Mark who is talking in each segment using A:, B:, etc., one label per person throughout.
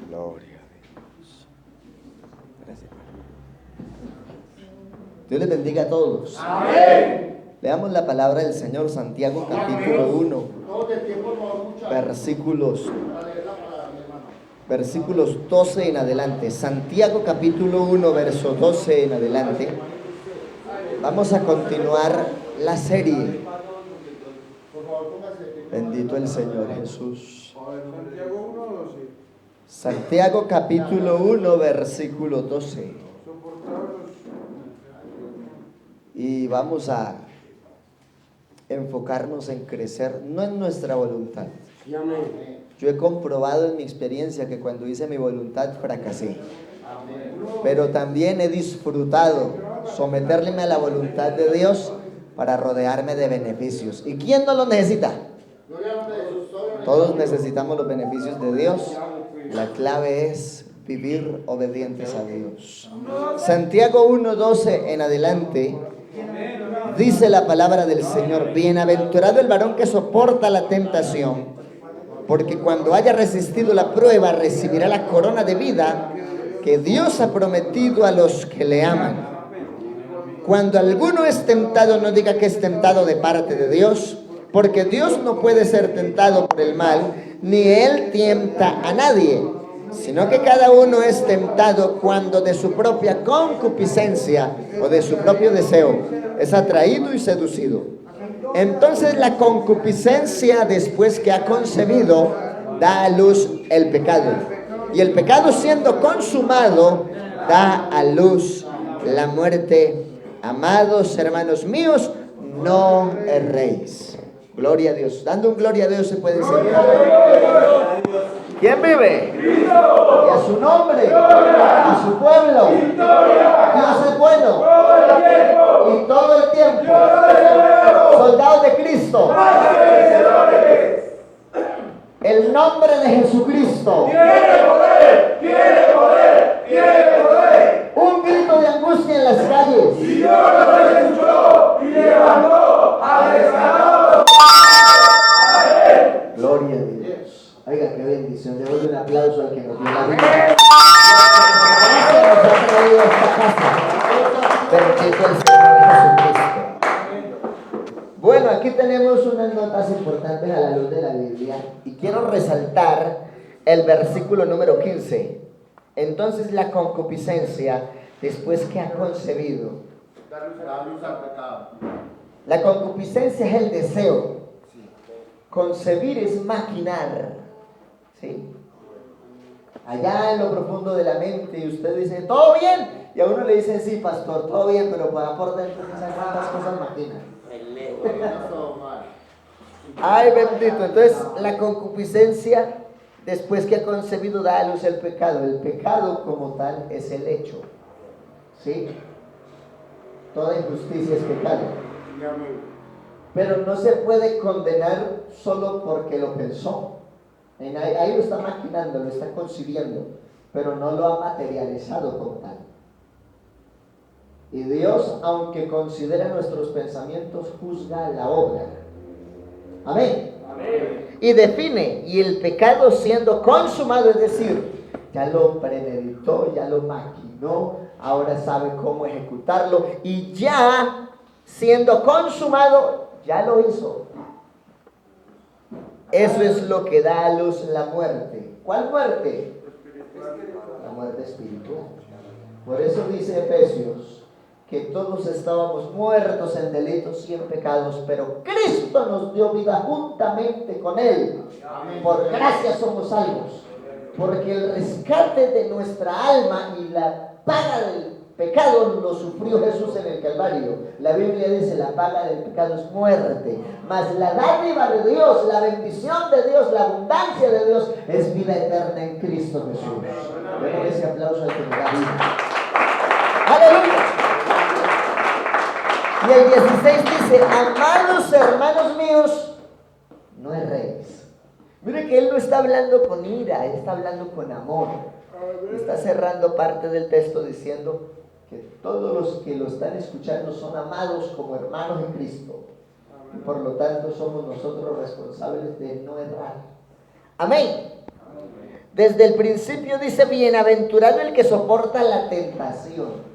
A: Gloria a Dios. Gracias. Dios les bendiga a todos. Amén. Leamos la palabra del Señor, Santiago capítulo 1, versículos 12 en adelante. Santiago capítulo 1, verso 12 en adelante. Vamos a continuar la serie. Bendito el Señor Jesús. Santiago capítulo 1, versículo 12. Y vamos a enfocarnos en crecer, no en nuestra voluntad. Yo he comprobado en mi experiencia que cuando hice mi voluntad fracasé. Pero también he disfrutado someterme a la voluntad de Dios para rodearme de beneficios. ¿Y quién no lo necesita? Todos necesitamos los beneficios de Dios. La clave es vivir obedientes a Dios. Santiago 1:12 en adelante dice la palabra del Señor: bienaventurado el varón que soporta la tentación, porque cuando haya resistido la prueba recibirá la corona de vida que Dios ha prometido a los que le aman. Cuando alguno es tentado, no diga que es tentado de parte de Dios, porque Dios no puede ser tentado por el mal, ni Él tienta a nadie, sino que cada uno es tentado cuando de su propia concupiscencia o de su propio deseo es atraído y seducido. Entonces la concupiscencia, después que ha concebido, da a luz el pecado. Y el pecado, siendo consumado, da a luz la muerte. Amados hermanos míos, no erréis. Gloria a Dios. Dando un gloria a Dios se puede decir. ¿Quién vive? Y a su nombre, a su pueblo. Dios es bueno. Y todo el tiempo. Soldados de Cristo. El nombre de Jesucristo. Tiene poder, tiene poder, tiene poder. Un grito de angustia en las calles. Y Dios lo escuchó y levantó al rescatado. Gloria a Dios. Oiga, qué bendición. Le doy un aplauso al que nos dio la vida. Bendito el Señor Jesucristo. Bueno, aquí tenemos unas notas importantes a la luz de la Biblia y quiero resaltar el versículo número 15. Entonces la concupiscencia, después que ha concebido. La concupiscencia es el deseo. Concebir es maquinar. ¿Sí? Allá en lo profundo de la mente, y usted dice, ¿todo bien? Y a uno le dicen, sí, pastor, todo bien, pero por dentro no sabe cuántas cosas maquinan. Ay, bendito. Entonces la concupiscencia, después que ha concebido, da a luz el pecado. El pecado como tal es el hecho. ¿Sí? Toda injusticia es pecado. Pero no se puede condenar solo porque lo pensó. Ahí lo está maquinando, lo está concibiendo, pero no lo ha materializado como tal. Y Dios, aunque considera nuestros pensamientos, juzga la obra. Amén. Amén. Y define, y el pecado siendo consumado, es decir, ya lo premeditó, ya lo maquinó, ahora sabe cómo ejecutarlo, y ya siendo consumado, ya lo hizo. Eso es lo que da a luz la muerte. ¿Cuál muerte? La muerte espiritual. Por eso dice Efesios que todos estábamos muertos en delitos y en pecados, pero Cristo nos dio vida juntamente con Él. Por gracia somos salvos, porque el rescate de nuestra alma y la paga del pecado lo sufrió Jesús en el Calvario. La Biblia dice, la paga del pecado es muerte, mas la dádiva de Dios, la bendición de Dios, la abundancia de Dios es vida eterna en Cristo Jesús. Denle ese aplauso al que me da vida. ¡Aleluya! Y el 16 dice, amados hermanos míos, no erréis. Mire que él no está hablando con ira, él está hablando con amor. Está cerrando parte del texto diciendo que todos los que lo están escuchando son amados como hermanos en Cristo. y por lo tanto somos nosotros responsables de no errar. Amén. Desde el principio dice, bienaventurado el que soporta la tentación.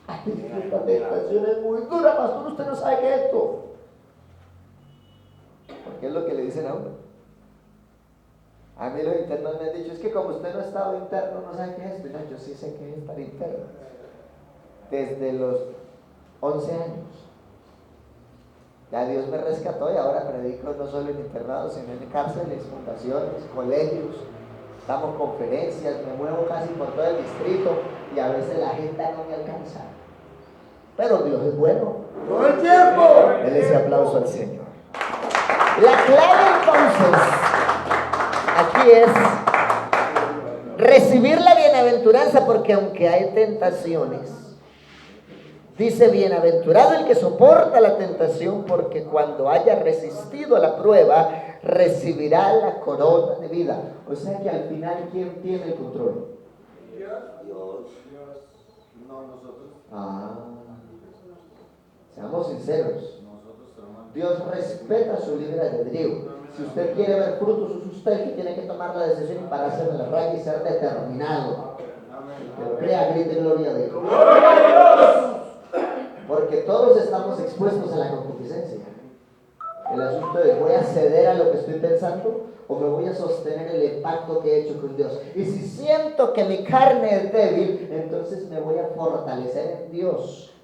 A: Ay, esta tentación es muy dura, pastor, usted no sabe qué es esto. Porque es lo que le dicen a uno. A mí los internos me han dicho, es que como usted no ha estado interno, no sabe qué es. No, yo sí sé qué es estar interno. Desde los 11 años. Ya Dios me rescató y ahora predico no solo en internados, sino en cárceles, fundaciones, colegios. Damos conferencias, me muevo casi por todo el distrito y a veces la agenda no me alcanza. Pero Dios es bueno. ¡Todo el tiempo! Denle ese aplauso al Señor. La clave entonces aquí es recibir la bienaventuranza, porque aunque hay tentaciones, dice, bienaventurado el que soporta la tentación, porque cuando haya resistido a la prueba, recibirá la corona de vida. O sea que al final, ¿quién tiene el control? Dios. No, nosotros. Seamos sinceros. Dios respeta su libre albedrío. Si usted quiere ver frutos, es usted que tiene que tomar la decisión y pararse en la raya y ser determinado. Pero crea, grite gloria a Dios. Porque todos estamos expuestos a la concupiscencia. El asunto es, ¿voy a ceder a lo que estoy pensando o me voy a sostener el pacto que he hecho con Dios? Y si siento que mi carne es débil, entonces me voy a fortalecer en Dios.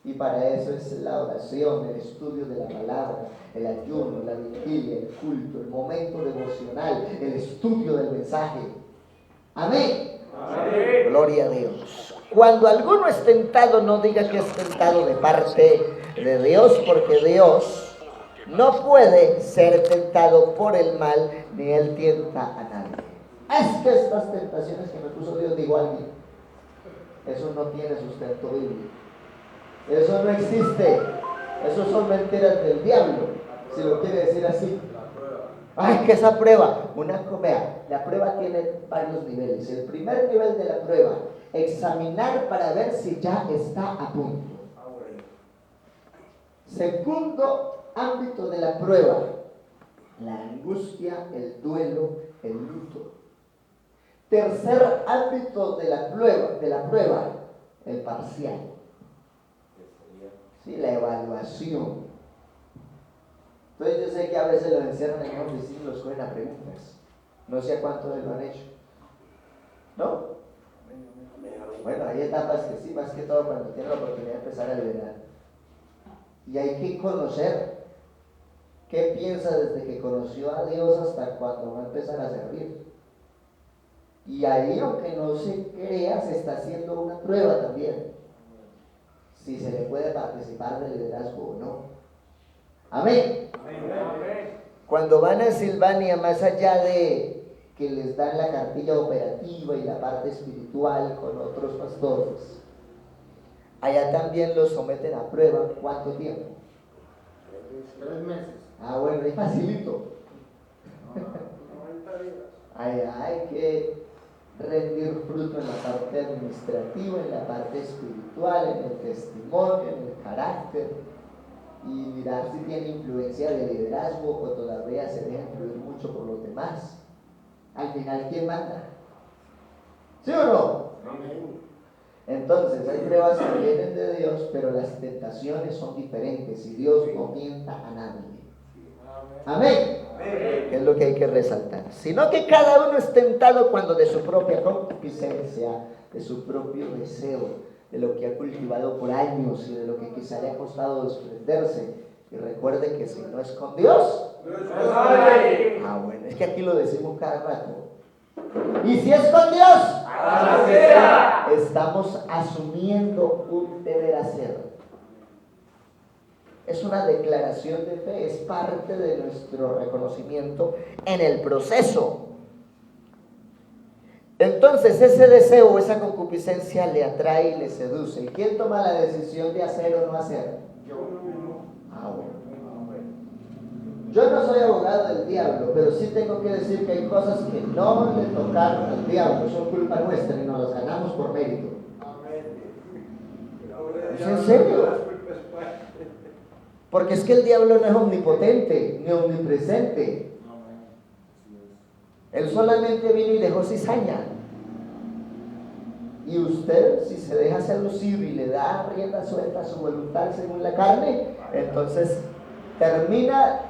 A: Y para eso es la oración, el estudio de la palabra, el ayuno, la vigilia, el culto, el momento devocional, el estudio del mensaje. Amén. Amén. Gloria a Dios. Cuando alguno es tentado, no diga que es tentado de parte de Dios, porque Dios no puede ser tentado por el mal, ni Él tienta a nadie. Es que estas tentaciones que me puso Dios, digo a alguien, eso no tiene sustento bíblico. Eso no existe. Eso son mentiras del diablo, si lo quiere decir así. Ay, que esa prueba, vea, la prueba tiene varios niveles. El primer nivel de la prueba, examinar para ver si ya está a punto. Segundo ámbito de la prueba, la angustia, el duelo, el luto. Tercer ámbito de la prueba, el parcial. Sí, la evaluación. Entonces yo sé que a veces los encierran en una oficina y los cogen a preguntas. No sé a cuántos se lo han hecho. ¿No? Bueno, hay etapas que sí, más que todo cuando tiene la oportunidad de empezar a liderar. Y hay que conocer qué piensa desde que conoció a Dios hasta cuando va a empezar a servir. Y ahí, aunque no se crea, se está haciendo una prueba también. Si se le puede participar del liderazgo o no. Amén. Amén. Cuando van a Silvania, más allá de que les dan la cartilla operativa y la parte espiritual con otros pastores, allá también los someten a prueba. ¿Cuánto tiempo? 3 meses. Bueno, es facilito. 90 días. Allá hay que rendir fruto en la parte administrativa, en la parte espiritual, en el testimonio, en el carácter, y mirar si tiene influencia de liderazgo o todavía se deja influir mucho por los demás. Al final, ¿quién manda? ¿Sí o no? Amén. Entonces, hay pruebas que vienen de Dios, pero las tentaciones son diferentes y Dios no tienta a nadie. Amén. Es lo que hay que resaltar. Sino que cada uno es tentado cuando de su propia concupiscencia, de su propio deseo, de lo que ha cultivado por años y de lo que quizá le ha costado desprenderse. Y recuerde que si no es con Dios, bueno, es que aquí lo decimos cada rato. Y si es con Dios, estamos asumiendo un deber hacer. Es una declaración de fe, es parte de nuestro reconocimiento en el proceso. Entonces ese deseo, esa concupiscencia le atrae y le seduce. ¿Y quién toma la decisión de hacer o no hacer? Yo. Bueno. Yo no soy abogado del diablo, pero sí tengo que decir que hay cosas que no le tocaron al diablo, son culpa nuestra y nos las ganamos por mérito. ¿Es en serio? Porque es que el diablo no es omnipotente ni omnipresente. Él solamente vino y dejó cizaña. Y usted, si se deja seducir y le da rienda suelta a su voluntad según la carne, entonces termina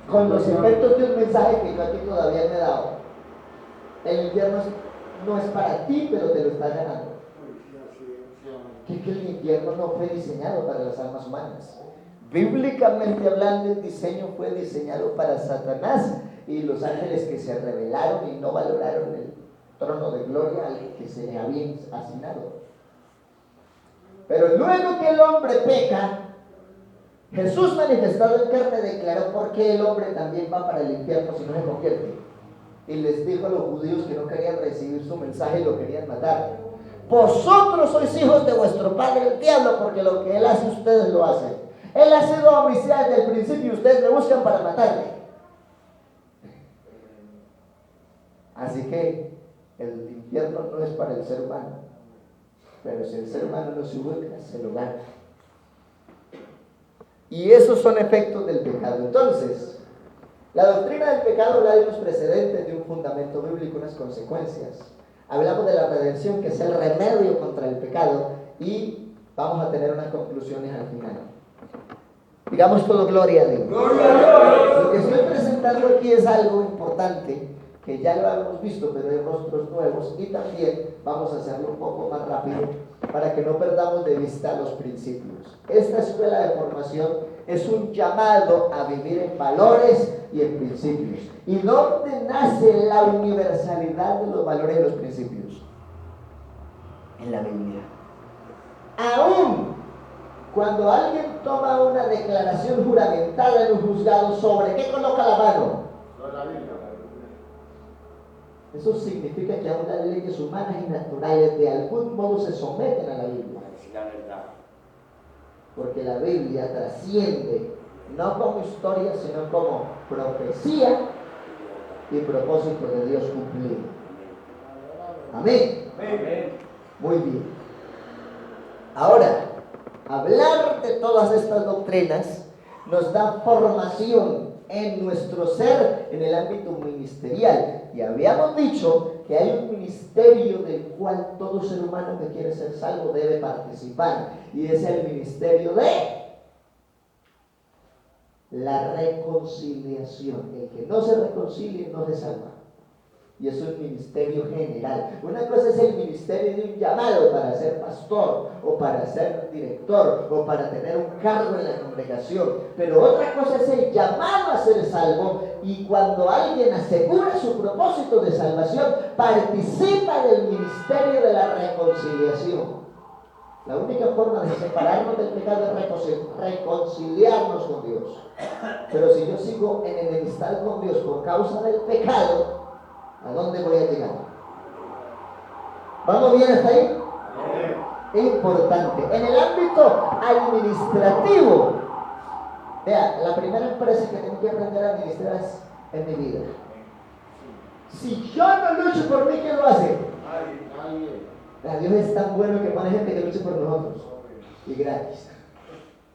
A: con los efectos de un mensaje que yo aquí todavía me he dado. El infierno no es para ti, pero te lo estás ganando. Que el infierno no fue diseñado para las almas humanas. Bíblicamente hablando, el diseño fue diseñado para Satanás y los ángeles que se rebelaron y no valoraron el trono de gloria al que se le había asignado. Pero luego que el hombre peca, Jesús manifestado en carne declaró por qué el hombre también va para el infierno si no se convierte. Y les dijo a los judíos que no querían recibir su mensaje y lo querían matar: vosotros sois hijos de vuestro padre el diablo, porque lo que él hace ustedes lo hacen. Él ha sido homicida desde el principio y ustedes me buscan para matarle. Así que el infierno no es para el ser humano, pero si el ser humano no se ubica, se lo gana. Y esos son efectos del pecado. Entonces, la doctrina del pecado habla de unos precedentes, de un fundamento bíblico, unas consecuencias. Hablamos de la redención, que es el remedio contra el pecado, y vamos a tener unas conclusiones al final. Digamos todo gloria a Dios. ¡Gloria a Dios! Lo que estoy presentando aquí es algo importante, que ya lo hemos visto, pero de rostros nuevos, y también vamos a hacerlo un poco más rápido para que no perdamos de vista los principios. Esta escuela de formación es un llamado a vivir en valores y en principios. ¿Y dónde nace la universalidad de los valores y los principios? En la Biblia. Aún cuando alguien toma una declaración juramentada en un juzgado, ¿sobre qué coloca la mano? La Biblia. Eso significa que aún las leyes humanas y naturales de algún modo se someten a la Biblia. La verdad. Porque la Biblia trasciende, no como historia, sino como profecía y propósito de Dios cumplido. Amén. Amén. Muy bien. Ahora, hablar de todas estas doctrinas nos da formación en nuestro ser, en el ámbito ministerial. Y habíamos dicho que hay un ministerio del cual todo ser humano que quiere ser salvo debe participar, y es el ministerio de la reconciliación. El que no se reconcilie no se salva, y es un ministerio general. Una cosa es el ministerio de un llamado para ser pastor, o para ser director, o para tener un cargo en la congregación, pero otra cosa es el llamado a ser salvo, y cuando alguien asegura su propósito de salvación, participa del ministerio de la reconciliación. La única forma de separarnos del pecado es reconciliarnos con Dios. Pero si yo sigo en enemistad con Dios por causa del pecado, ¿a dónde voy a llegar? ¿Vamos bien hasta ahí? Es importante. En el ámbito administrativo, vea, la primera empresa que tengo que aprender a administrar es mi vida. Si yo no lucho por mí, ¿quién lo hace? Dios es tan bueno que pone gente que luche por nosotros, y gratis,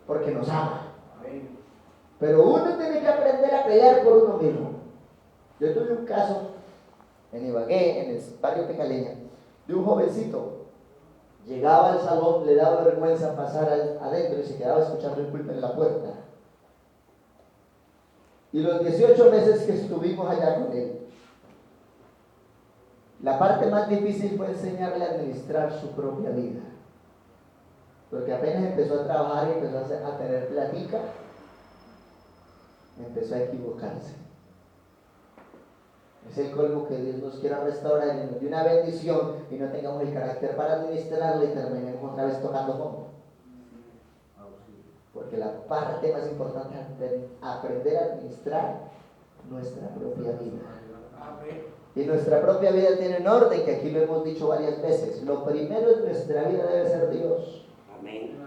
A: porque nos ama. Pero uno tiene que aprender a pelear por uno mismo. Yo tuve un caso en Ibagué, en el barrio Pecaleña, de un jovencito. Llegaba al salón, le daba vergüenza pasar adentro y se quedaba escuchando el culto en la puerta. Y los 18 meses que estuvimos allá con él, la parte más difícil fue enseñarle a administrar su propia vida. Porque apenas empezó a trabajar y empezó a tener platica, empezó a equivocarse. Es el colmo que Dios nos quiera restaurar y nos dé una bendición y no tengamos el carácter para administrarla y terminemos otra vez tocando fondo. Porque la parte más importante es aprender a administrar nuestra propia vida. Y nuestra propia vida tiene un orden que aquí lo hemos dicho varias veces. Lo primero en nuestra vida debe ser Dios. Amén.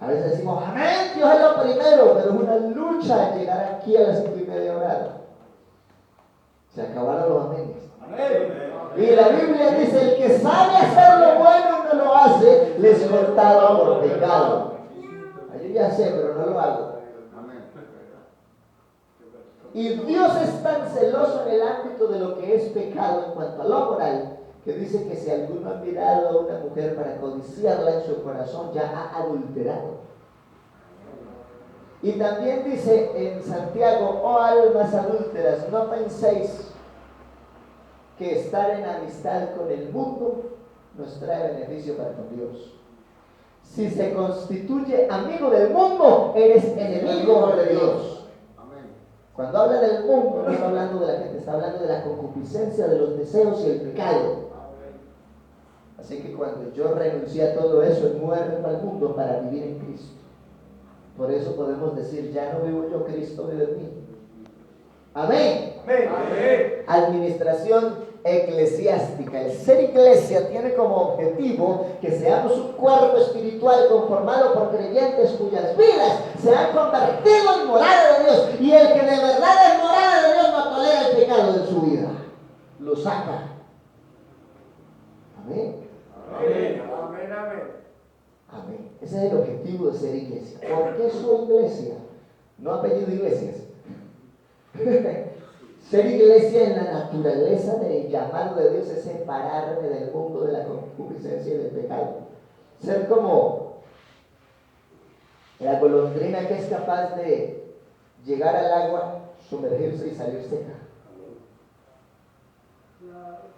A: A veces decimos, amén, Dios es lo primero, pero es una lucha llegar aquí a las 5:30. Se acabaron los amenes. Y la Biblia dice, el que sabe hacer lo bueno y no lo hace, le es cortado por pecado. Hay un ya sé, pero no lo hago. Y Dios es tan celoso en el ámbito de lo que es pecado en cuanto a lo moral, que dice que si alguno ha mirado a una mujer para codiciarla en su corazón, ya ha adulterado. Y también dice en Santiago: oh almas adúlteras, no penséis que estar en amistad con el mundo nos trae beneficio para con Dios. Si se constituye amigo del mundo, eres enemigo de Dios. Cuando habla del mundo, no está hablando de la gente, está hablando de la concupiscencia, de los deseos y el pecado. Así que cuando yo renuncié a todo eso, muerto al mundo para vivir en Cristo. Por eso podemos decir: ya no vivo yo, Cristo vive en mí. Amén. Amén. Administración eclesiástica. El ser iglesia tiene como objetivo que seamos un cuerpo espiritual conformado por creyentes cuyas vidas se han convertido en morada de Dios. Y el que de verdad es morada de Dios no tolera el pecado de su vida. Lo saca. Amén. Amén. Amén. Amén. Amén. Ese es el objetivo de ser iglesia. ¿Por qué soy iglesia? No apellido iglesias. Ser iglesia en la naturaleza del llamado de Dios es separarme del mundo de la concupiscencia y del pecado. Ser como la golondrina que es capaz de llegar al agua, sumergirse y salir seca.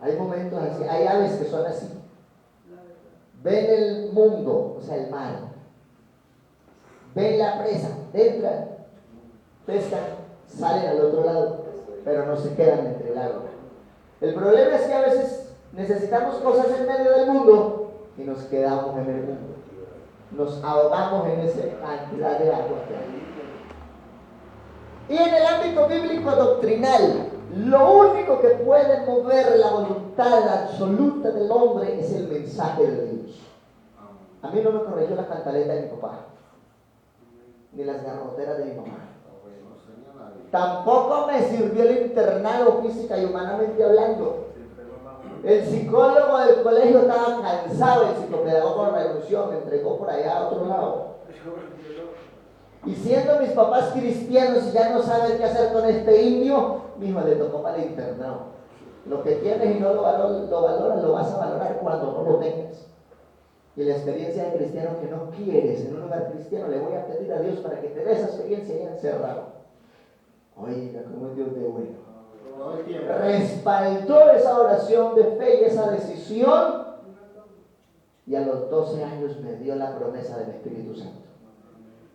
A: Hay momentos así, hay aves que son así. Ven el mundo, o sea, el mar. Ven la presa, entran, pescan, salen al otro lado, pero no se quedan entre el agua. El problema es que a veces necesitamos cosas en medio del mundo y nos quedamos en el mundo. Nos ahogamos en esa cantidad de agua que hay. Y en el ámbito bíblico doctrinal, lo único que puede mover la voluntad absoluta del hombre es el mensaje de Dios. A mí no me corrigió la cantaleta de mi papá, ni las garroteras de mi mamá. Tampoco me sirvió el internado física y humanamente hablando. El psicólogo del colegio estaba cansado, el psicopedagogo renunció, me entregó por allá a otro lado. Y siendo mis papás cristianos y ya no saben qué hacer con este indio, mi hijo le tocó para el internado. Lo que tienes y no lo valoras, lo vas a valorar cuando no lo tengas. Y la experiencia de cristiano que no quieres en un lugar cristiano, le voy a pedir a Dios para que te dé esa experiencia ya encerrado. Oiga, cómo es Dios de bueno. Respaldó esa oración de fe y esa decisión, y a los 12 años me dio la promesa del Espíritu Santo.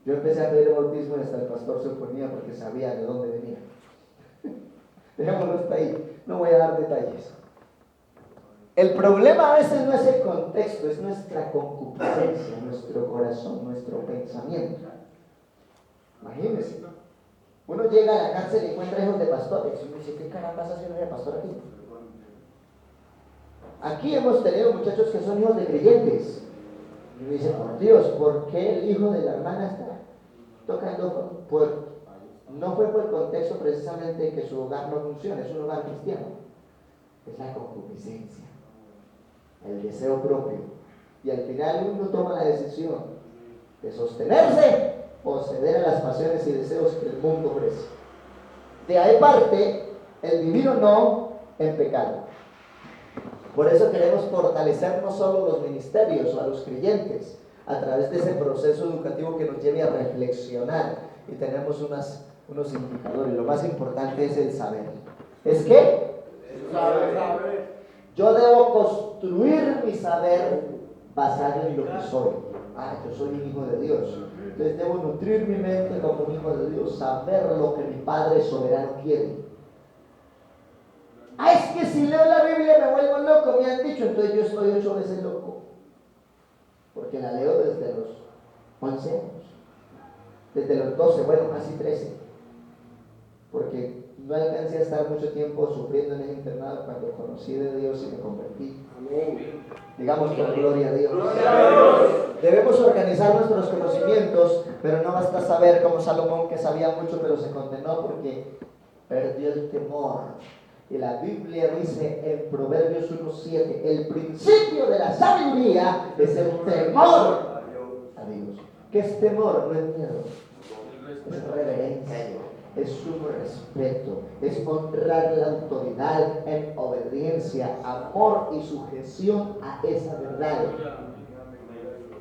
A: Yo empecé a pedir el bautismo y hasta el pastor se oponía porque sabía de dónde venía. Dejémoslo hasta ahí, no voy a dar detalles. El problema a veces no es el contexto, es nuestra concupiscencia, nuestro corazón, nuestro pensamiento. Imagínense. Uno llega a la cárcel y encuentra hijos de pastores y uno dice: ¿qué caramba está haciendo de pastor aquí? Aquí hemos tenido muchachos que son hijos de creyentes. Y uno dice: por Dios, ¿por qué el hijo de la hermana está tocando? No fue por el contexto precisamente que su hogar no funciona, es un hogar cristiano. Es la concupiscencia, el deseo propio. Y al final uno toma la decisión de sostenerse o ceder a las pasiones y deseos que el mundo ofrece. De ahí parte el vivir o no en pecado. Por eso queremos fortalecer no solo los ministerios o a los creyentes a través de ese proceso educativo que nos lleve a reflexionar, y tenemos unos indicadores. Lo más importante es el saber. ¿Es qué? El saber. Yo debo construir mi saber basado en lo que soy. Yo soy un hijo de Dios. Entonces debo nutrir mi mente como un hijo de Dios, saber lo que mi Padre soberano quiere. Es que si leo la Biblia me vuelvo loco, me han dicho. Entonces yo estoy 8 veces loco, porque la leo desde los 11 años, desde los 12, bueno, casi 13, porque no alcancé a estar mucho tiempo sufriendo en el internado cuando conocí de Dios y me convertí. Amén. Digamos con gloria a Dios. Gloria a Dios. Debemos organizar nuestros conocimientos, pero no basta saber como Salomón, que sabía mucho pero se condenó porque perdió el temor. Y la Biblia dice en Proverbios 1:7: el principio de la sabiduría es el temor a Dios. ¿Qué es temor? No es miedo. Es reverencia, es sumo respeto, es honrar la autoridad en obediencia, amor y sujeción a esa verdad.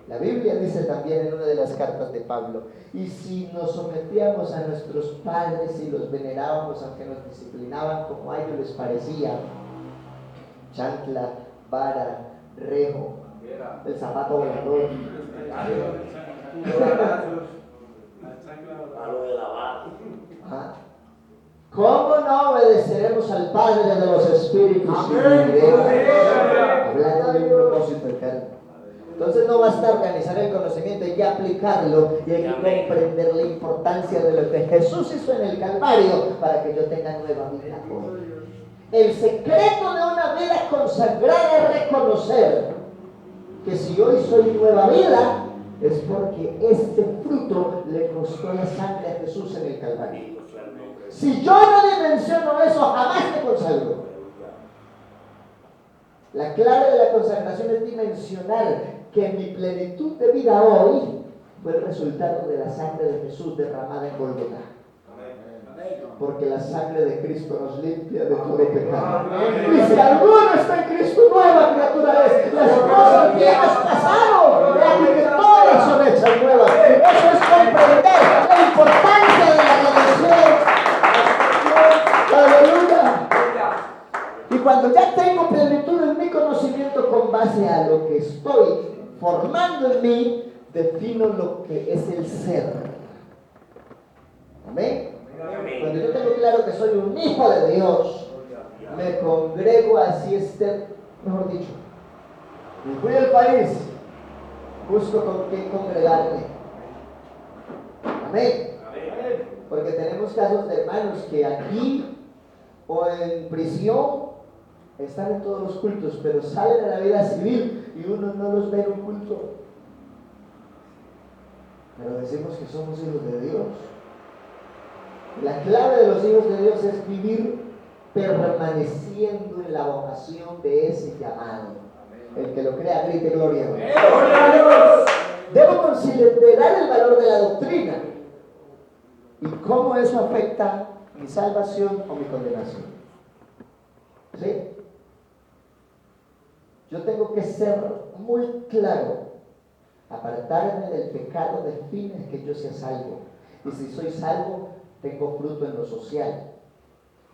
A: La Biblia dice también en una de las cartas de Pablo: y si nos sometíamos a nuestros padres y los venerábamos, aunque nos disciplinaban como a ellos les parecía, chancla, vara, rejo, el zapato volador, ¿cómo no obedeceremos al Padre de los Espíritus? Hablando de un propósito eterno. Entonces no basta organizar el conocimiento, hay que aplicarlo y hay que comprender la importancia de lo que Jesús hizo en el Calvario para que yo tenga nueva vida hoy. El secreto de una vida consagrada es reconocer que si hoy soy nueva vida es porque este fruto le costó la sangre a Jesús en el Calvario. Si yo no dimensiono eso, jamás me consagro. La clave de la consagración es dimensionar que mi plenitud de vida hoy fue el resultado de la sangre de Jesús derramada en Gólgota. Porque la sangre de Cristo nos limpia de todo pecado. Y si alguno está en Cristo, nueva criatura es. Las cosas viejas pasaron, de aquí que todas son hechas nuevas. Eso es comprender la importancia de la redención. Aleluya. Y cuando ya tengo plenitud en mi conocimiento con base a lo que estoy formando en mí, defino lo que es el ser. Amén. Cuando yo tengo claro que soy un hijo de Dios, me congrego, así esté, mejor dicho, me voy al país, busco con quién congregarme. Amén. Porque tenemos casos de hermanos que aquí o en prisión están en todos los cultos, pero salen a la vida civil y uno no los ve en un culto. Pero decimos que somos hijos de Dios. La clave de los hijos de Dios es vivir permaneciendo en la vocación de ese llamado. El que lo crea, grite gloria a Dios. Debo considerar el valor de la doctrina y cómo eso afecta mi salvación o mi condenación. ¿Sí? Yo tengo que ser muy claro. Apartarme del pecado define que yo sea salvo. Y si soy salvo, tengo fruto en lo social.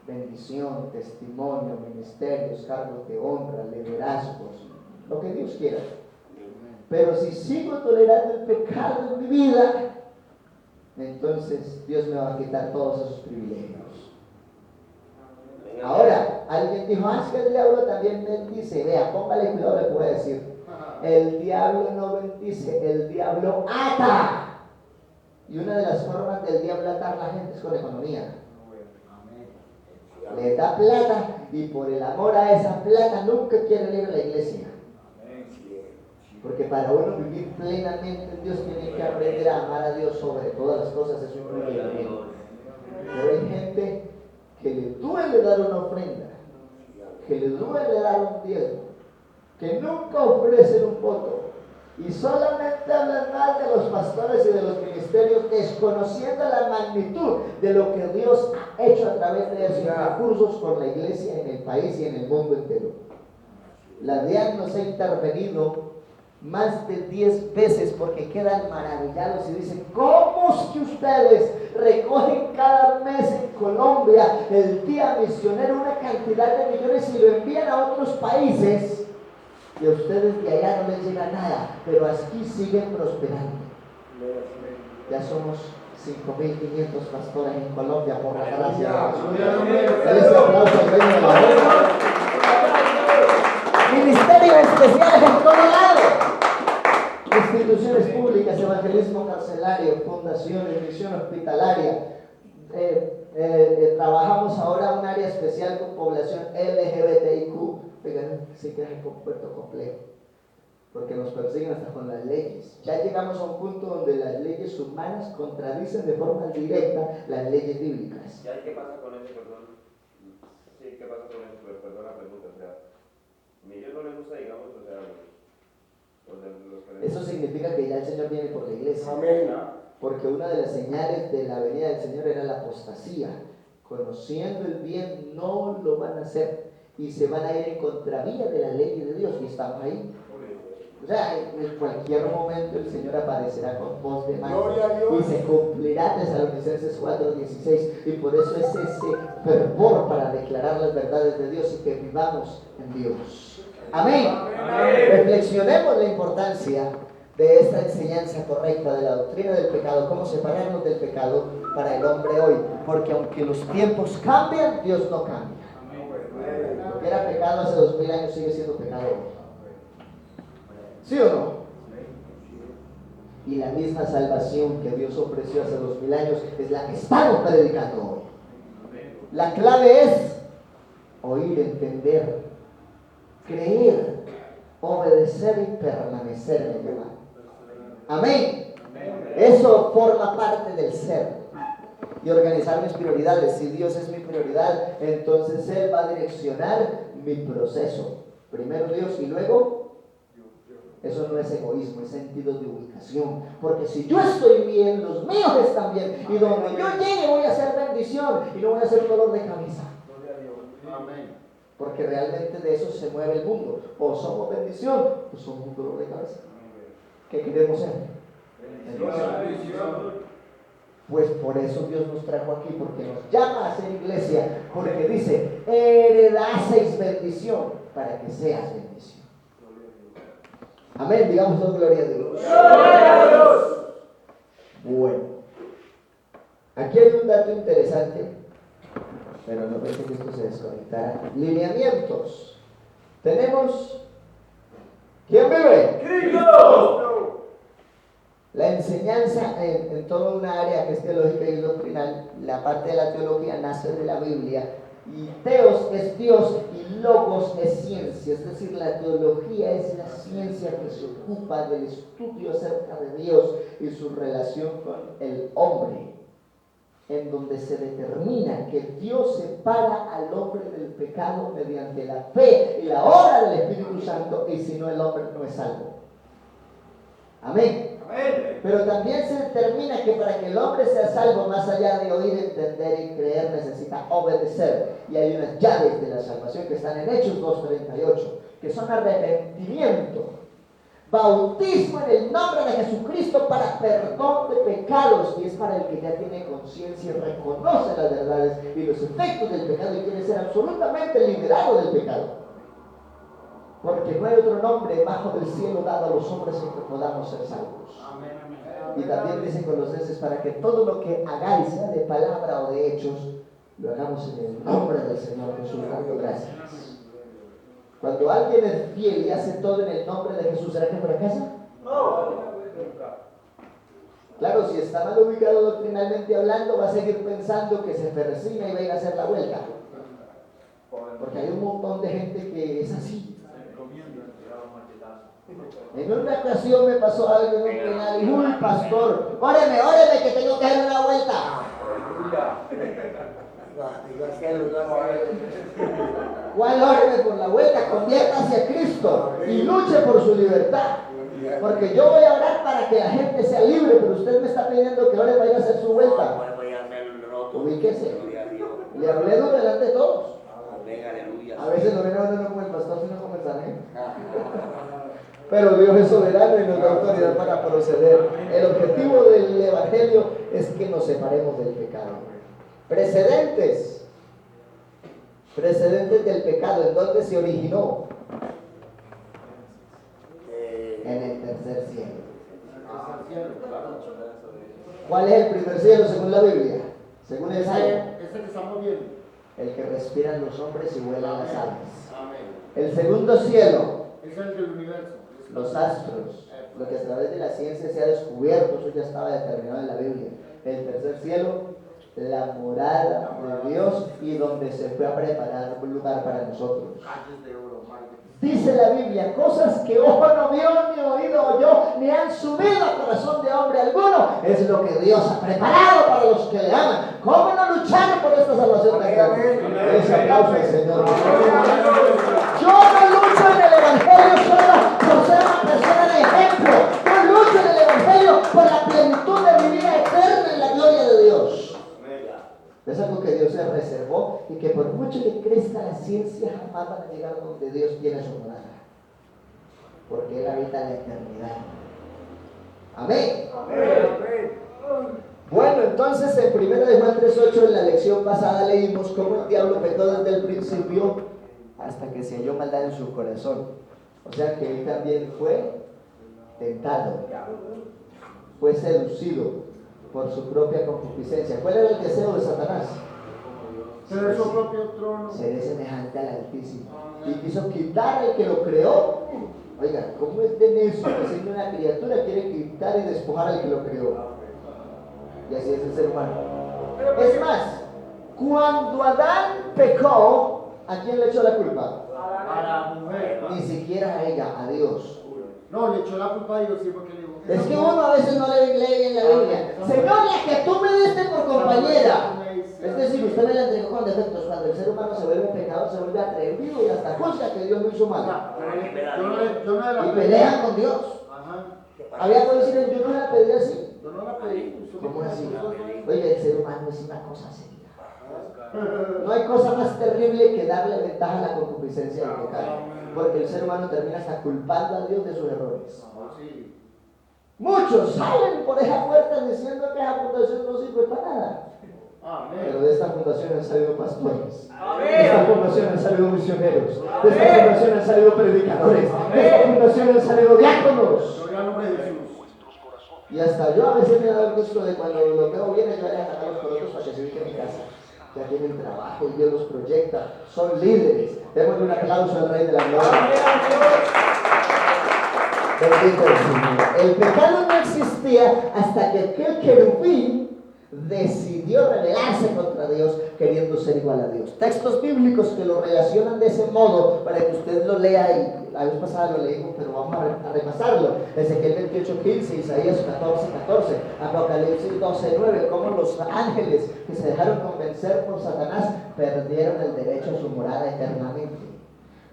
A: Bendición, testimonio, ministerios, cargos de honra, liderazgos, lo que Dios quiera. Pero si sigo tolerando el pecado en mi vida, entonces Dios me va a quitar todos esos privilegios. Ahora, alguien dijo: es que el diablo también bendice. Vea, póngale cuidado lo que voy a decir. El diablo no bendice, el diablo ata. Y una de las formas del diablo atar a la gente es con economía. Le da plata y por el amor a esa plata nunca quieren ir a la iglesia. Porque para uno vivir plenamente en Dios tiene que aprender a amar a Dios sobre todas las cosas. Es un privilegio. Pero hay gente que le duele dar una ofrenda, que le duele dar un diezmo, que nunca ofrecen un voto y solamente hablan mal de los pastores y de los ministerios, desconociendo la magnitud de lo que Dios ha hecho a través de esos recursos con la iglesia en el país y en el mundo entero. La DIAN nos ha intervenido más de 10 veces porque quedan maravillados y dicen: ¿cómo es que ustedes recogen cada mes en Colombia el día misionero una cantidad de millones y lo envían a otros países y a ustedes de allá no les llega nada, pero aquí siguen prosperando? Ya somos 5.500 pastores en Colombia por la gracia de Dios. Ese aplauso al reino de la gloria. Ministerios especiales en todo lado. Instituciones públicas, evangelismo carcelario, fundaciones, misión hospitalaria. Trabajamos ahora un área especial con población LGBTIQ. Fíjense, sí que es un puerto complejo, porque nos persiguen hasta con las leyes. Ya llegamos a un punto donde las leyes humanas contradicen de forma directa las leyes bíblicas.
B: ¿Y qué pasa con eso, perdón? Sí, ¿qué pasa con eso? Perdón la pregunta, o sea, a mí yo no le gusta, digamos, o sea,
A: Eso significa que ya el Señor viene por la iglesia.
C: Amén.
A: Porque una de las señales de la venida del Señor era la apostasía. Conociendo el bien no lo van a hacer y se van a ir en contravía de la ley de Dios, y estamos ahí. O sea, en cualquier momento el Señor aparecerá con voz de mando y se cumplirá Tesalonicenses 4:16, y por eso es ese fervor para declarar las verdades de Dios y que vivamos en Dios. Amén. Amén. Reflexionemos la importancia de esta enseñanza correcta de la doctrina del pecado, cómo separarnos del pecado para el hombre hoy, porque aunque los tiempos cambian, Dios no cambia. Lo que era pecado hace 2000 años sigue siendo pecado hoy. ¿Sí o no? Y la misma salvación que Dios ofreció hace 2000 años es la que estamos predicando hoy. La clave es oír, entender, creer, obedecer y permanecer en el llamado. Amén. Eso forma parte del ser. Y organizar mis prioridades. Si Dios es mi prioridad, entonces Él va a direccionar mi proceso. Primero Dios y luego. Eso no es egoísmo, es sentido de ubicación. Porque si yo estoy bien, los míos están bien. Y donde yo llegue voy a hacer bendición y no voy a hacer dolor de cabeza. Porque realmente de eso se mueve el mundo. O somos bendición o somos un dolor de cabeza. ¿Qué queremos ser? Pues por eso Dios nos trajo aquí, porque nos llama a ser iglesia, porque dice, heredaseis bendición para que seas bendición. Amén, digamos todo gloria a Dios. ¡Gloria a Dios! Bueno, aquí hay un dato interesante, pero no pensé que esto se desconectara. Lineamientos. Tenemos, ¿quién vive? ¡Cristo! La enseñanza en toda una área que es teológica y doctrinal, la parte de la teología nace de la Biblia, y Theos es Dios y Logos es ciencia, es decir, la teología es la ciencia que se ocupa del estudio acerca de Dios y su relación con el hombre, en donde se determina que Dios separa al hombre del pecado mediante la fe y la obra del Espíritu Santo, y si no, el hombre no es salvo. Amén. Pero también se determina que para que el hombre sea salvo, más allá de oír, entender y creer, necesita obedecer. Y hay unas llaves de la salvación que están en Hechos 2:38, que son arrepentimiento, bautismo en el nombre de Jesucristo para perdón de pecados, y es para el que ya tiene conciencia y reconoce las verdades y los efectos del pecado y quiere ser absolutamente liberado del pecado. Porque no hay otro nombre bajo del cielo dado a los hombres en que podamos ser salvos. Amén, amén. Y también dice Colosenses, para que todo lo que hagáis, sea de palabra o de hechos, lo hagamos en el nombre del Señor Jesús, dando gracias. Cuando alguien es fiel y hace todo en el nombre de Jesús, ¿será que fracasa? No. Claro, si está mal ubicado doctrinalmente hablando, va a seguir pensando que se persina y va a ir a hacer la vuelta. Porque hay un montón de gente que es así. En una ocasión me pasó algo en un penal y uy, pastor, óreme que tengo que dar una vuelta. ¿Cuál óreme por la vuelta? Conviértase a Cristo y luche por su libertad. Porque yo voy a orar para que la gente sea libre, pero usted me está pidiendo que ore para ir a hacer su vuelta. Ubíquese. Le hablé duro delante de todos. A veces lo ven no como el pastor, sino como el sargento. Pero Dios es soberano y nos da autoridad para proceder. El objetivo del Evangelio es que nos separemos del pecado. Precedentes del pecado. ¿En dónde se originó? En el tercer cielo. ¿Cuál es el primer cielo según la Biblia? Según el Salmo.
C: Ese que estamos viendo.
A: El que respiran los hombres y vuelan las aves. El segundo cielo.
C: Es el del universo.
A: Los astros, lo que a través de la ciencia se ha descubierto, eso ya estaba determinado en la Biblia. El tercer cielo, la morada de Dios, y donde se fue a preparar un lugar para nosotros. Dice la Biblia, cosas que ojo no vio, ni oído oyó, ni han subido al corazón de hombre alguno, es lo que Dios ha preparado para los que le aman. ¿Cómo no luchar por esta salvación de Dios? Ese aplauso al Señor. Yo no lucho en el Evangelio solo por ser una persona de Dios se reservó y que por mucho que crezca la ciencia jamás van a llegar donde Dios tiene su morada, porque Él habita en la eternidad. Amén. Bueno, entonces en 1 de Juan 3:8 en la lección pasada leímos cómo el diablo pecó desde el principio hasta que se halló maldad en su corazón. O sea que él también fue tentado, fue seducido por su propia concupiscencia. ¿Cuál era el deseo de Satanás?
C: Ser su propio trono.
A: Ser semejante al Altísimo. Y quiso quitar al que lo creó. Oiga, ¿cómo es de necio que siendo una criatura quiere quitar y despojar al que lo creó? Y así es el ser humano. Es más, cuando Adán pecó, ¿a quién le echó la culpa?
C: A la mujer.
A: Ni siquiera a ella, a Dios.
C: No, le echó la culpa a Dios, sí, porque le dijo.
A: Es que uno a veces no le lee en la Biblia. Señor, la que tú me diste por compañera. Es decir, usted me la entregó con defectos. Cuando el ser humano se vuelve pecador, se vuelve atrevido y hasta juzga que Dios lo hizo mal. Y pelean con Dios. Había que decir, yo no la pedí así.
C: Yo no la pedí.
A: ¿Cómo así? Oye, el ser humano es una cosa seria. No hay cosa más terrible que darle ventaja a la concupiscencia del pecado. Porque el ser humano termina hasta culpando a Dios de sus errores. Muchos salen por esa puerta diciendo que esa fundación no sirve para nada. Pero de esta fundación han salido pastores. De esta fundación han salido misioneros. De esta fundación han salido predicadores. De esta fundación han salido diáconos. Y hasta yo a veces me he dado el gusto de cuando lo veo bien, yo voy a sacar los corotos para que se ubiquen en mi casa. Ya tienen trabajo y Dios los proyecta. Son líderes. Démosle un aplauso al Rey de la Gloria. Bendito el Señor. El pecado no existía hasta que aquel querubín decidió rebelarse contra Dios, queriendo ser igual a Dios. Textos bíblicos que lo relacionan de ese modo para que usted lo lea, y la vez pasada lo leímos, pero vamos a repasarlo. Ezequiel 28:15, Isaías 14:14, Apocalipsis 12:9, cómo los ángeles que se dejaron convencer por Satanás perdieron el derecho a su morada eternamente.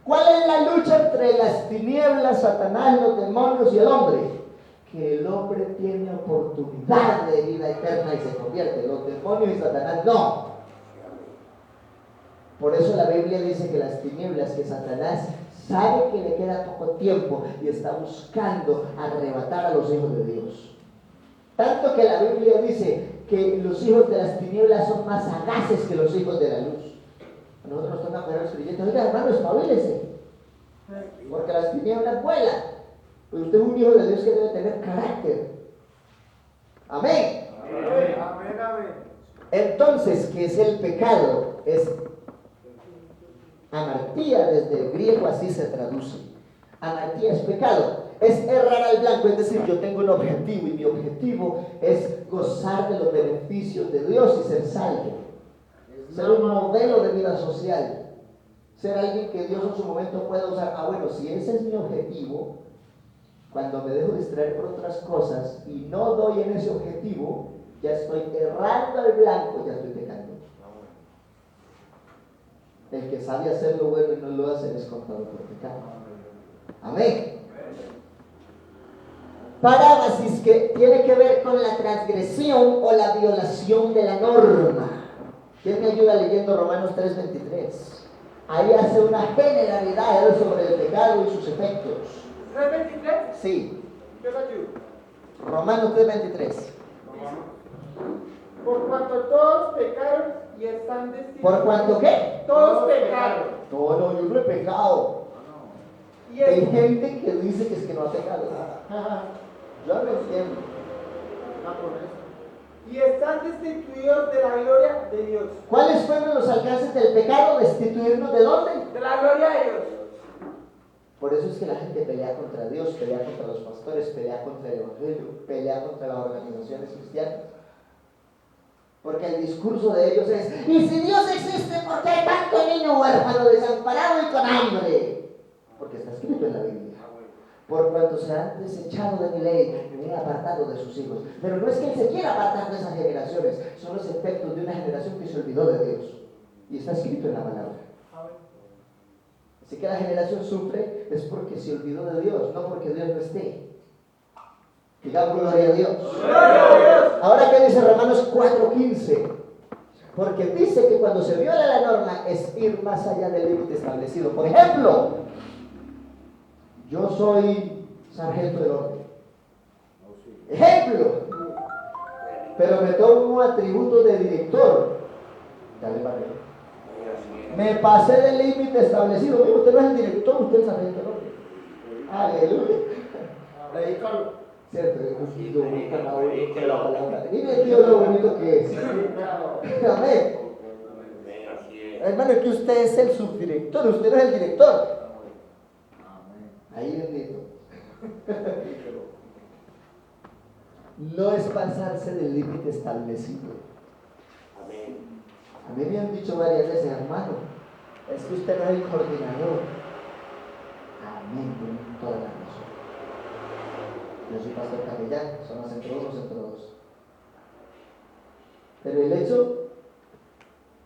A: ¿Cuál es la lucha entre las tinieblas, Satanás, los demonios y el hombre? Que el hombre tiene oportunidad de vida eterna y se convierte. Los demonios y Satanás no. Por eso la Biblia dice que las tinieblas, que Satanás sabe que le queda poco tiempo y está buscando arrebatar a los hijos de Dios. Tanto que la Biblia dice que los hijos de las tinieblas son más sagaces que los hijos de la luz. A nosotros nos toca ver a los creyentes: oiga, hermano, espabílese, porque las tinieblas vuelan. Pero usted es un hijo de Dios que debe tener carácter. Amén.
C: Amén.
A: Entonces, ¿qué es el pecado? Es amartía, desde el griego así se traduce. Amartía es pecado. Es errar al blanco, es decir, yo tengo un objetivo y mi objetivo es gozar de los beneficios de Dios y ser salvo. Ser un modelo de vida social. Ser alguien que Dios en su momento pueda usar. Bueno, si ese es mi objetivo, cuando me dejo distraer por otras cosas y no doy en ese objetivo, ya estoy errando al blanco, ya estoy pecando. El que sabe hacer lo bueno y no lo hace es contado por pecado. Amén. Parábasis, que tiene que ver con la transgresión o la violación de la norma. ¿Quién me ayuda leyendo Romanos 3:23? Ahí hace una generalidad sobre el pecado y sus efectos.
C: ¿3:23?
A: Sí.
C: ¿Qué es aquí?
A: Romanos 3:23.
C: Por cuanto todos pecaron y están destinados.
A: ¿Por cuánto qué?
C: Todos pecaron.
A: No, yo no he pecado.
C: Y
A: Hay gente que dice que es que no ha pecado. Yo no entiendo.
C: Y están destituidos de la gloria de Dios.
A: ¿Cuáles fueron los alcances del pecado? ¿Destituirnos de dónde?
C: De la gloria de Dios.
A: Por eso es que la gente pelea contra Dios, pelea contra los pastores, pelea contra el evangelio, pelea contra las organizaciones cristianas. Porque el discurso de ellos es: ¿y si Dios existe, por qué hay tanto niño huérfano, desamparado y con hambre? Porque está escrito en la Biblia: por cuanto se han desechado de mi ley, me he apartado de sus hijos. Pero no es que Él se quiera apartar de esas generaciones, son los efectos de una generación que se olvidó de Dios. Y está escrito en la palabra. Así que la generación sufre es porque se olvidó de Dios, no porque Dios no esté. Digamos gloria a Dios. Ahora, ¿qué dice Romanos 4:15? Porque dice que cuando se viola la norma es ir más allá del límite establecido. Por ejemplo, yo soy sargento del orden. Ejemplo. Pero me tomo un atributo de director. Dale, vale. Me pasé del límite establecido. Mira, usted no es el director, usted es el sargento del orden. Aleluya. Cierto, con la palabra. Dime, Dios, lo bonito que es. Amén. Hermano, es que usted es el subdirector, usted no es el director. Ahí bendito. No es pasarse del límite establecido. A mí me han dicho varias veces, hermano, es que usted no es el coordinador. Amén, con toda la razón. Yo soy pastor capellán, somos entre dos. Pero el hecho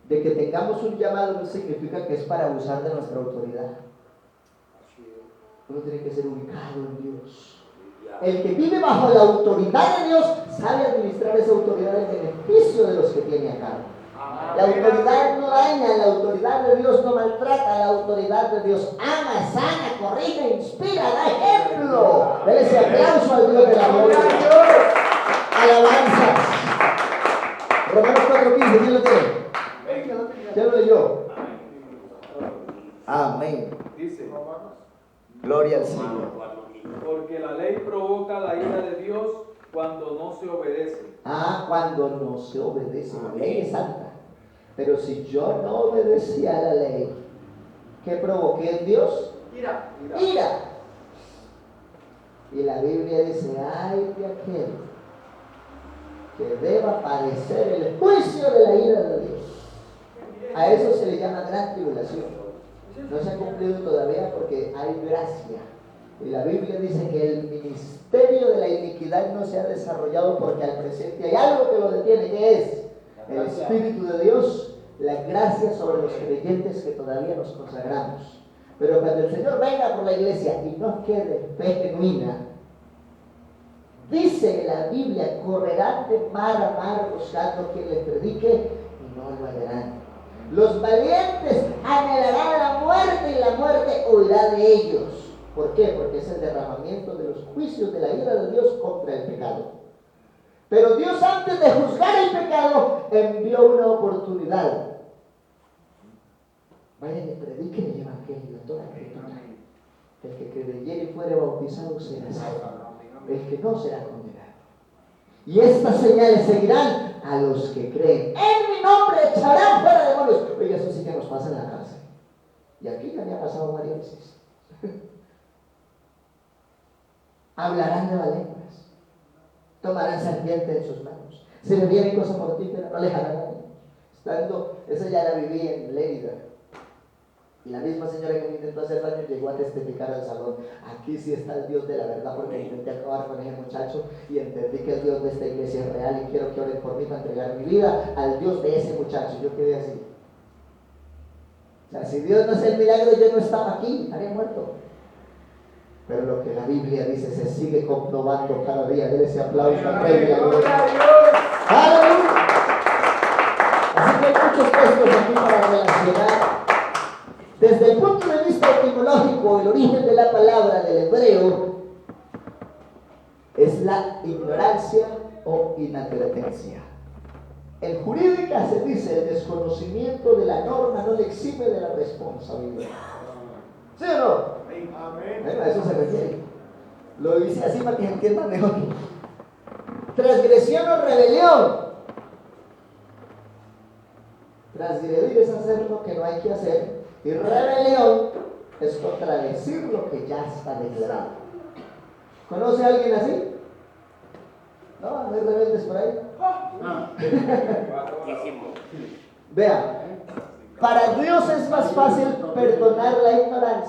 A: de que tengamos un llamado no significa que es para abusar de nuestra autoridad. Uno tiene que ser ubicado en Dios. El que vive bajo la autoridad de Dios sabe administrar esa autoridad en beneficio de los que tiene a cargo. La autoridad no daña, la autoridad de Dios no maltrata, la autoridad de Dios ama, sana, corrige, inspira, da ejemplo. Dele ese aplauso al Dios de la gloria. Alabanzas. Romanos 4:15, ¿quién lo tiene? ¿Quién lo leyó? Amén.
D: Dice,
A: Gloria al Señor.
D: porque la ley provoca la ira de Dios cuando no se obedece.
A: Cuando no se obedece, la ley es santa. Pero si yo no obedecía a la ley, ¿qué provoqué en Dios? Ira. Y la Biblia dice, ay de aquel que deba padecer el juicio de la ira de Dios. A eso se le llama gran tribulación. No se ha cumplido todavía porque hay gracia. Y la Biblia dice que el ministerio de la iniquidad no se ha desarrollado porque al presente hay algo que lo detiene. ¿Qué es? El Espíritu de Dios, la gracia sobre los creyentes que todavía nos consagramos. Pero cuando el Señor venga por la iglesia y no quede fe genuina, dice la Biblia, correrán de mar a mar buscando quien les predique y no lo hallarán. Los valientes anhelarán la muerte y la muerte huirá de ellos. ¿Por qué? Porque es el derramamiento de los juicios de la ira de Dios contra el pecado. Pero Dios, antes de juzgar el pecado, envió una oportunidad. Vayan y prediquen el evangelio a toda criatura. El que creyere y fuere bautizado será salvo. El que no será condenado. Y estas señales seguirán a los que creen. En mi nombre echarán fuera demonios. Oiga, eso sí que nos pasa en la cárcel. Y aquí ya me ha pasado varias veces. Hablarán nuevas lenguas, tomarán serpientes en sus manos, si bebieren cosa mortífera no les hará daño. Esa ya la viví en Lérida, y la misma señora que me intentó hacer daño llegó a testificar al salón. Aquí sí está el Dios de la verdad, porque intenté acabar con ese muchacho y entendí que el Dios de esta iglesia es real y quiero que oren por mí para entregar mi vida al Dios de ese muchacho. Yo quedé así. O sea, si Dios no hace el milagro, yo no estaba aquí, estaría muerto. Pero lo que la Biblia dice se sigue comprobando cada día. Dele ese aplauso al Rey de la Gloria. ¡Aleluya! Así que hay muchos textos aquí para relacionar. Desde el punto de vista etimológico, el origen de la palabra del hebreo es la ignorancia o inadvertencia. En jurídica se dice el desconocimiento de la norma no le exime de la responsabilidad. ¿Sí o no? Amén. Bueno, a eso se refiere. Lo dice así para que entiendan mejor. Transgresión o rebelión. Transgredir es hacer lo que no hay que hacer. Y rebelión es contradecir lo que ya está declarado. ¿Conoce a alguien así? ¿No? ¿No hay rebeldes por ahí? Vean, para Dios es más fácil perdonar la ignorancia